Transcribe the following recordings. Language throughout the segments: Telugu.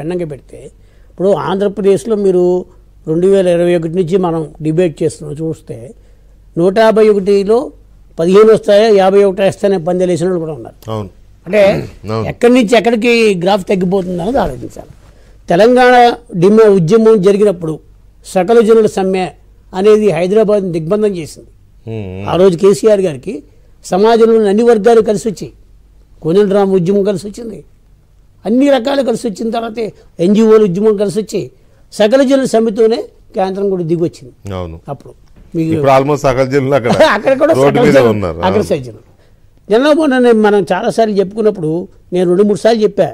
పెన్నంగా పెడితే ఇప్పుడు ఆంధ్రప్రదేశ్లో మీరు 2021 నుంచి మనం డిబేట్ చేస్తున్నాం చూస్తే 151లో 15 వస్తాయా 51 వస్తాయనే పందెలేసిన వాళ్ళు కూడా ఉన్నారు. అంటే ఎక్కడి నుంచి ఎక్కడికి గ్రాఫ్ తగ్గిపోతుంది అనేది ఆలోచించాలి. తెలంగాణ ఉద్యమం జరిగినప్పుడు సకల జనుల సమ్మె అనేది హైదరాబాద్ దిగ్బంధం చేసింది. ఆ రోజు కేసీఆర్ గారికి సమాజంలోని అన్ని వర్గాలు కలిసి వచ్చి కోదండరాం ఉద్యమం కలిసి వచ్చింది, అన్ని రకాలు కలిసి వచ్చిన తర్వాత ఎన్జిఓల ఉద్యమం కలిసి వచ్చి సకల జనుల సమ్మెతోనే కేంద్రం కూడా దిగి వచ్చింది. అప్పుడు అక్కడ కూడా అక్కడ సజ్జనులు జనరల్ మనం చాలాసార్లు చెప్పుకున్నప్పుడు నేను 2-3 సార్లు చెప్పా,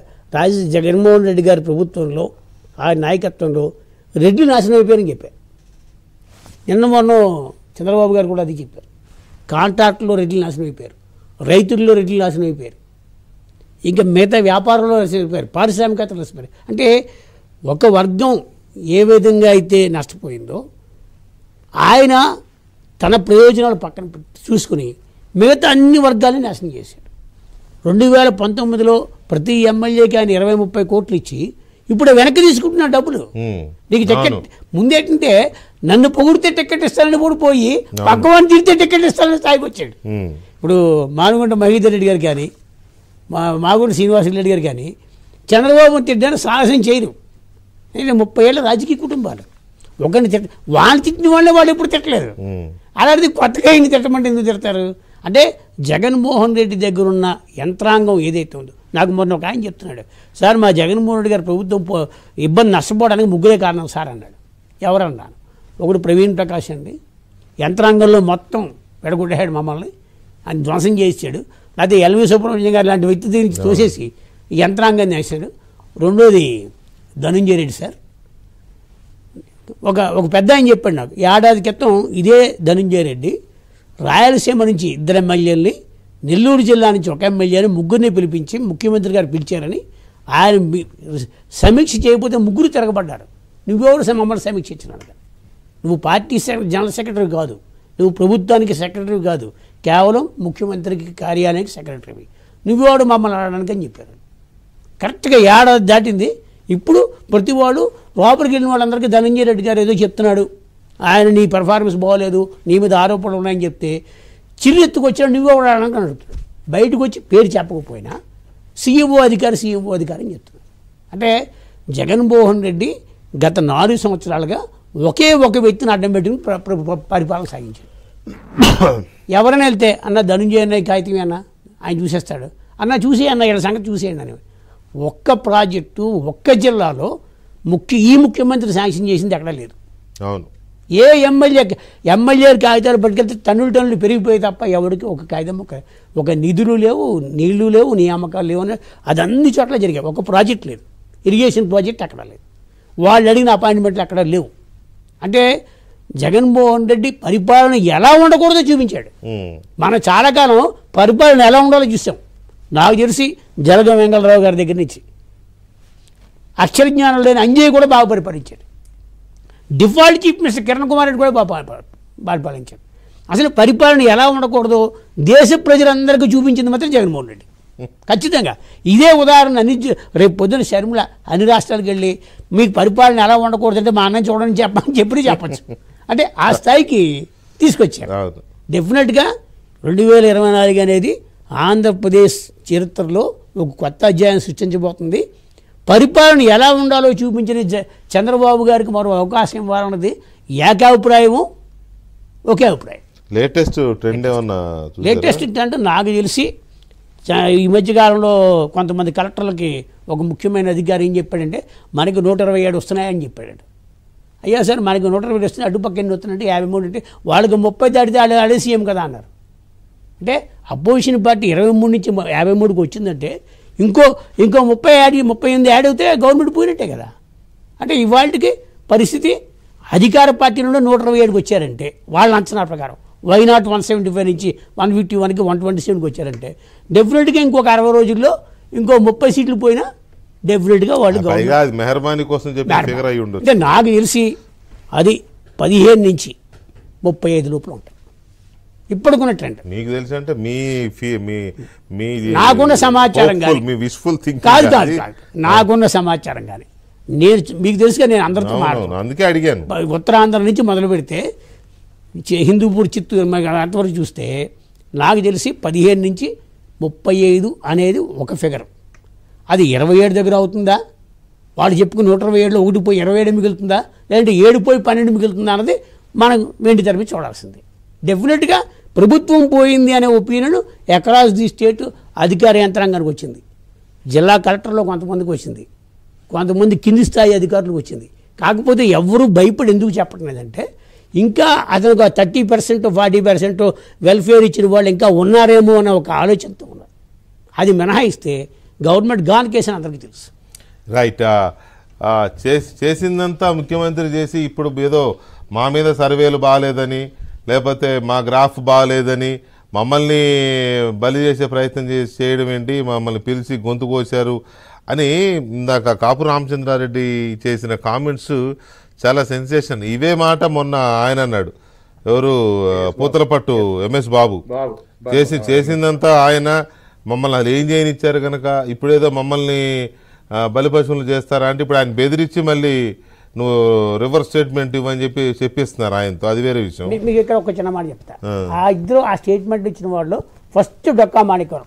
జగన్మోహన్ రెడ్డి గారి ప్రభుత్వంలో ఆ నాయకత్వంలో రెడ్డి నాశనం అయిపోయారని చెప్పా. మొన్న చంద్రబాబు గారు కూడా అది చెప్పారు. కాంట్రాక్టులో రెడ్డిలు నాశనం అయిపోయారు, రైతుల్లో రెడ్డిలు నాశనం అయిపోయారు, ఇంకా మిగతా వ్యాపారంలో నష్టపోయారు, పారిశ్రామికతలు నష్టపోయారు. అంటే ఒక వర్గం ఏ విధంగా అయితే నష్టపోయిందో ఆయన తన ప్రయోజనాలు పక్కన చూసుకుని మిగతా అన్ని వర్గాలని నాశనం చేశాడు. 2019లో ప్రతి ఎమ్మెల్యేకి ఆయన 20-30 కోట్లు ఇచ్చి ఇప్పుడు వెనక్కి తీసుకుంటున్న డబ్బులు. నీకు టికెట్ ముందేంటంటే నన్ను పొగిడితే టికెట్ ఇస్తానని కూడా పోయి పక్కవాడిని తిరిగితే టికెట్ ఇస్తానని స్థాయికి వచ్చాడు. ఇప్పుడు మానుగుంట మహీధర్ రెడ్డి గారు కానీ మాగుంట శ్రీనివాసరెడ్డి గారు కానీ చంద్రబాబు తిట్టడానికి సాహసం చేయరు. 30 ఏళ్ళ రాజకీయ కుటుంబాలు ఒకరిని వాళ్ళు తిట్టిన వాళ్ళే వాళ్ళు ఎప్పుడు తిట్టలేదు. అలాంటిది కొత్తగా ఇన్ని తిట్టమంటే ఎందుకు తిడతారు? అంటే జగన్మోహన్ రెడ్డి దగ్గర ఉన్న యంత్రాంగం ఏదైతే ఉందో, నాకు మొన్న ఒక ఆయన చెప్తున్నాడు, సార్ మా జగన్మోహన్ రెడ్డి గారి ప్రభుత్వం ఇబ్బంది నష్టపోవడానికి 3 కారణం సార్ అన్నాడు. ఎవరన్నాను? ఒకడు ప్రవీణ్ ప్రకాష్ అండి, యంత్రాంగంలో మొత్తం వెడగొట్టాడు మమ్మల్ని, ఆయన ధ్వంసం చేసాడు. లేకపోతే ఎల్వి సుబ్రహ్మణ్యం గారు లాంటి వ్యక్తి దగ్గర నుంచి తోసేసి ఈ యంత్రాంగాన్ని వేసాడు. రెండోది ధనుంజయ రెడ్డి సార్, ఒక పెద్ద ఆయన చెప్పాడు నాకు, ఏడాది క్రితం ఇదే ధనుంజయ రెడ్డి రాయలసీమ నుంచి 2 ఎమ్మెల్యేలని, నెల్లూరు జిల్లా నుంచి 1 ఎమ్మెల్యేని, 3 పిలిపించి ముఖ్యమంత్రి గారు పిలిచారని ఆయన సమీక్ష చేయకపోతే 3 తిరగబడ్డారు. నువ్వెవరు మమ్మల్ని సమీక్ష ఇచ్చినాడు? నువ్వు పార్టీ జనరల్ సెక్రటరీ కాదు, నువ్వు ప్రభుత్వానికి సెక్రటరీ కాదు, కేవలం ముఖ్యమంత్రికి కార్యాలయానికి సెక్రటరీ, నువ్వెవడు మమ్మల్ని అడగడానికి అని చెప్పారు. కరెక్ట్గా ఏడాది దాటింది. ఇప్పుడు ప్రతివాడు లోపలికి వెళ్ళిన వాళ్ళందరికీ ధనంజయ రెడ్డి గారు ఏదో చెప్తున్నాడు, ఆయన నీ పెర్ఫార్మెన్స్ బాగోలేదు, నీ మీద ఆరోపణలు ఉన్నాయని చెప్తే చిల్లెత్తుకొచ్చాడు, నువ్వెవడు అడగడానికి అడుగుతున్నాడు. బయటకు వచ్చి పేరు చెప్పకపోయినా సీఎంఓ అధికారి అని చెప్తున్నాడు. అంటే జగన్మోహన్ రెడ్డి గత 4 సంవత్సరాలుగా ఒకే ఒక వ్యక్తిని అడ్డం పెట్టుకుని పరిపాలన సాగించాడు. ఎవరైనా వెళ్తే అన్న ధనుంజయ అన్న కాగితం అన్న ఆయన చూసేస్తాడు, అన్న చూసి అన్న ఇలా సంగతి చూసేయండి అని. ఒక్క ప్రాజెక్టు ఒక్క జిల్లాలో ఈ ముఖ్యమంత్రి శాంక్షన్ చేసింది ఎక్కడా లేదు. అవును, ఏ ఎమ్మెల్యే కాగితాలు పట్టుకెళ్తే టన్నులు పెరిగిపోయి తప్ప ఎవరికి ఒక కాగితం ఒక నిధులు లేవు, నీళ్లు లేవు, నియామకాలు లేవు అని అది అన్ని చోట్ల జరిగాయి. ఒక ప్రాజెక్ట్ లేదు, ఇరిగేషన్ ప్రాజెక్ట్ అక్కడ లేదు, వాళ్ళు అడిగిన అపాయింట్మెంట్లు అక్కడ లేవు. అంటే జగన్మోహన్ రెడ్డి పరిపాలన ఎలా ఉండకూడదో చూపించాడు. మనం చాలా కాలం పరిపాలన ఎలా ఉండాలో చూసాం. నాకు తెలిసి జలగం వెంగళరావు గారి దగ్గర నుంచి అక్షరజ్ఞానం లేని అంజయ్ కూడా బాగా పరిపాలించాడు. Default chief minister Kiran Kumar Reddy కూడా బాగా పరిపాలించాడు. అసలు పరిపాలన ఎలా ఉండకూడదో దేశ ప్రజలందరికీ చూపించింది మాత్రం జగన్మోహన్ రెడ్డి. ఖచ్చితంగా ఇదే ఉదాహరణ రేపు పొద్దున షర్మిల అన్ని రాష్ట్రాలకు వెళ్ళి మీకు పరిపాలన ఎలా ఉండకూడదంటే మా అన్నం చూడని చెప్పచ్చు. అంటే ఆ స్థాయికి తీసుకొచ్చారు. డెఫినెట్గా 2024 అనేది ఆంధ్రప్రదేశ్ చరిత్రలో ఒక కొత్త అధ్యాయం సృష్టించబోతుంది. పరిపాలన ఎలా ఉండాలో చూపించిన చంద్రబాబు గారికి మరో అవకాశం ఇవ్వాలన్నది ఏకాభిప్రాయము, ఒకే అభిప్రాయం. లేటెస్ట్ ట్రెండ్ ట్రెండ్ నాకు తెలిసి ఈ మధ్యకాలంలో కొంతమంది కలెక్టర్లకి ఒక ముఖ్యమైన అధికారి ఏం చెప్పాడంటే మనకి 127 వస్తున్నాయని చెప్పాడు. అయ్యా సార్ మనకి 127 వస్తున్నాయి, అడ్డుపక్క ఎన్ని వస్తున్నాయంటే 53 అంటే వాళ్ళకి 30 దాటితే ఆడే సీఎం కదా అన్నారు. అంటే అపోజిషన్ పార్టీ 23 నుంచి 53కి వచ్చిందంటే ఇంకో 38 యాడ్ అవుతే గవర్నమెంట్ పోయినట్టే కదా. అంటే ఇవాళకి పరిస్థితి అధికార పార్టీ నుండి 127కి వచ్చారంటే వాళ్ళ అంచనా ప్రకారం వైనాట్ 175 నుంచి 151కి 127కి వచ్చారంటే డెఫినెట్గా ఇంకొక 60 రోజుల్లో ఇంకో 30 సీట్లు పోయినా డెఫినెట్గా వాళ్ళు మెహర్బానీ కోసం అంటే నాకు తెలిసి అది 15 నుంచి 35 లోపల ఉంటాయి ఇప్పటికున్న ట్రెండ్. మీకు తెలిసి అంటే నాకున్న సమాచారం కానీ మీ విష్ఫుల్ థింకింగ్ కాదు నాకున్న సమాచారం కానీ మీకు తెలుసుగా నేను అందరితో అవును, అందుకే అడిగాను. ఉత్తరాంధ్ర నుంచి మొదలు పెడితే హిందూపూర్, చిత్తూరు అంతవరకు చూస్తే నాకు తెలిసి 15 నుంచి 35 అనేది ఒక ఫిగర్. అది 27 దగ్గర అవుతుందా, వాళ్ళు చెప్పుకుని 127లో 1 పోయి 27 మిగులుతుందా, లేదంటే 7 పోయి 12 మిగులుతుందా అన్నది మనం వెండి తరమి చూడాల్సింది. డెఫినెట్గా ప్రభుత్వం పోయింది అనే ఒపీనియన్ అక్రాస్ ది స్టేట్ అధికార యంత్రాంగానికి వచ్చింది. జిల్లా కలెక్టర్లో కొంతమందికి వచ్చింది, కొంతమంది కింది స్థాయి అధికారులకు వచ్చింది. కాకపోతే ఎవరు భయపడి ఎందుకు చెప్పడం లేదంటే ఇంకా అతను 30% 40% వెల్ఫేర్ ఇచ్చిన వాళ్ళు ఇంకా ఉన్నారేమో అనే ఒక ఆలోచనతో ఉన్నారు. అది మినహాయిస్తే గవర్నమెంట్ గాన్ కేసు అని అందరికీ తెలుసు. రైట్. చేసిందంతా ముఖ్యమంత్రి చేసి ఇప్పుడు ఏదో మా మీద సర్వేలు బాగాలేదని, లేకపోతే మా గ్రాఫ్ బాగాలేదని మమ్మల్ని బలి చేసే ప్రయత్నం చేయడం ఏంటి, మమ్మల్ని పిలిచి గొంతు కోశారు అని ఇందాక కాపు రామచంద్రారెడ్డి చేసిన కామెంట్స్ చాలా సెన్సేషన్. ఇవే మాట మొన్న ఆయన అన్నాడు, ఎవరు పూతలపట్టు ఎంఎస్ బాబు చేసిందంతా ఆయన, మమ్మల్ని అది ఏం చేయనిచ్చారు కనుక ఇప్పుడేదో మమ్మల్ని బలిపశువులు చేస్తారా అంటే ఇప్పుడు ఆయన బెదిరించి మళ్ళీ నువ్వు రివర్స్ స్టేట్మెంట్ ఇవ్వని చెప్పిస్తున్నారు ఆయనతో. అది వేరే విషయం. మీకు ఇక్కడ ఒక చిన్న మాట చెప్తా. ఆ ఇద్దరు ఆ స్టేట్మెంట్ ఇచ్చిన వాళ్ళు ఫస్ట్ డొక్కా మాణిక్యం